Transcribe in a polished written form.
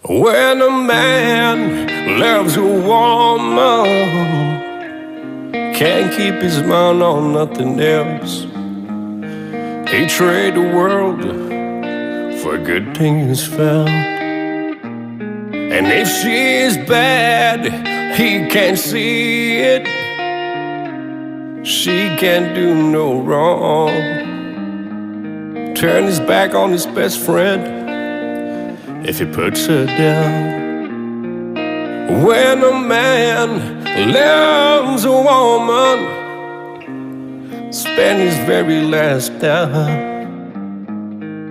When a man loves a woman, can't keep his mind on nothing else. He trade the world for good things found. And if she is bad, he can't see it. She can't do no wrong. Turn his back on his best friend if he puts her down. When a man loves a woman, spend his very last dime